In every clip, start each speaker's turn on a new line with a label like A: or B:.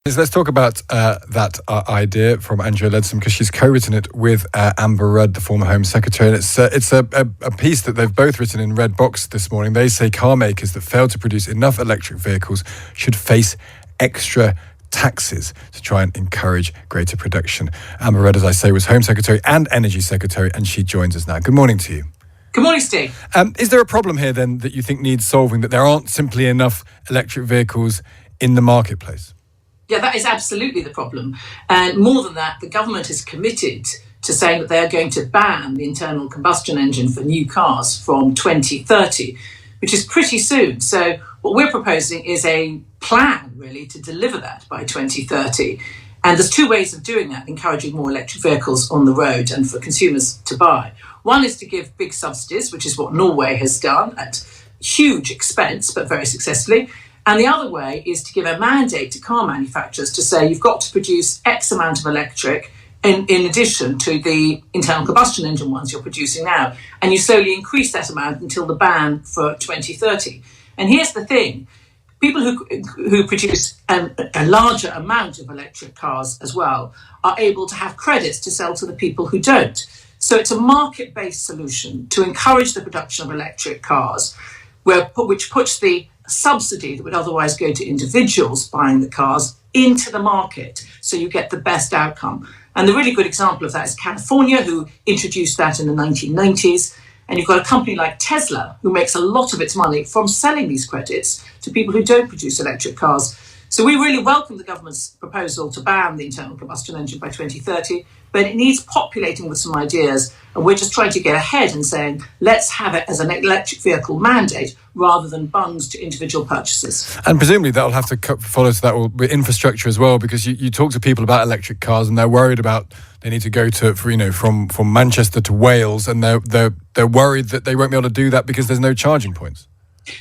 A: Let's talk about that idea from Andrea Leadsom, because she's co-written it with Amber Rudd, the former Home Secretary. And it's a piece that they've both written in Red Box this morning. They say car makers that fail to produce enough electric vehicles should face extra taxes to try and encourage greater production. Amber Rudd, as I say, was Home Secretary and Energy Secretary, and she joins us now. Good morning to you.
B: Good morning, Steve.
A: Is there a problem here then that you think needs solving, that there aren't simply enough electric vehicles in the marketplace?
B: Yeah, that is absolutely the problem. And more than that, the government is committed to saying that they are going to ban the internal combustion engine for new cars from 2030, which is pretty soon. So what we're proposing is a plan, really, to deliver that by 2030. And there's two ways of doing that, encouraging more electric vehicles on the road and for consumers to buy. One is to give big subsidies, which is what Norway has done at huge expense, but very successfully. And the other way is to give a mandate to car manufacturers to say you've got to produce X amount of electric in addition to the internal combustion engine ones you're producing now. And you slowly increase that amount until the ban for 2030. And here's the thing. People who produce a larger amount of electric cars as well are able to have credits to sell to the people who don't. So it's a market-based solution to encourage the production of electric cars, which puts the subsidy that would otherwise go to individuals buying the cars into the market, so you get the best outcome. And the really good example of that is California, who introduced that in the 1990s. And you've got a company like Tesla, who makes a lot of its money from selling these credits to people who don't produce electric cars. So we really welcome the government's proposal to ban the internal combustion engine by 2030, but it needs populating with some ideas. And we're just trying to get ahead and saying, let's have it as an electric vehicle mandate rather than bunds to individual purchases.
A: And presumably that'll have to follow to that with infrastructure as well, because you talk to people about electric cars and they're worried about they need to go from Manchester to Wales, and they're worried that they won't be able to do that because there's no charging points.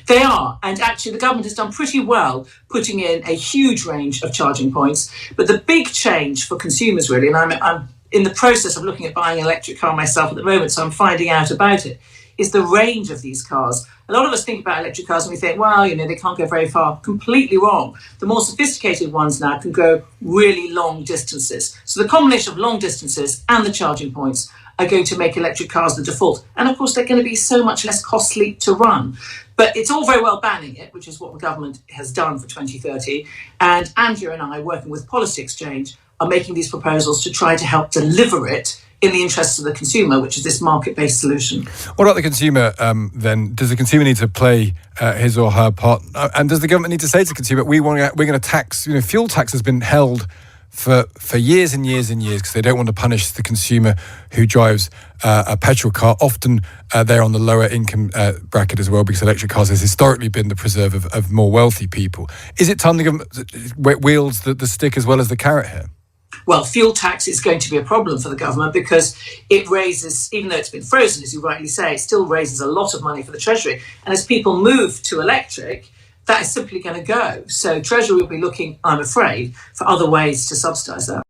B: They are, and actually the government has done pretty well putting in a huge range of charging points. But the big change for consumers, really, and I'm in the process of looking at buying an electric car myself at the moment, so I'm finding out about it, is the range of these cars. A lot of us think about electric cars and we think, well, they can't go very far. Completely wrong. The more sophisticated ones now can go really long distances. So the combination of long distances and the charging points are going to make electric cars the default. And of course, they're going to be so much less costly to run. But it's all very well banning it, which is what the government has done for 2030. And Andrea and I, working with Policy Exchange, are making these proposals to try to help deliver it in the interests of the consumer, which is this market-based solution.
A: What about the consumer then? Does the consumer need to play his or her part? And does the government need to say to the consumer, we're going to tax, fuel tax has been held for years and years and years because they don't want to punish the consumer who drives a petrol car. Often they're on the lower income bracket as well, because electric cars has historically been the preserve of more wealthy people. Is it time the government wields the stick as well as the carrot here?
B: Well, fuel tax is going to be a problem for the government because it raises, even though it's been frozen, as you rightly say, it still raises a lot of money for the Treasury. And as people move to electric, that is simply going to go. So Treasury will be looking, I'm afraid, for other ways to subsidise that.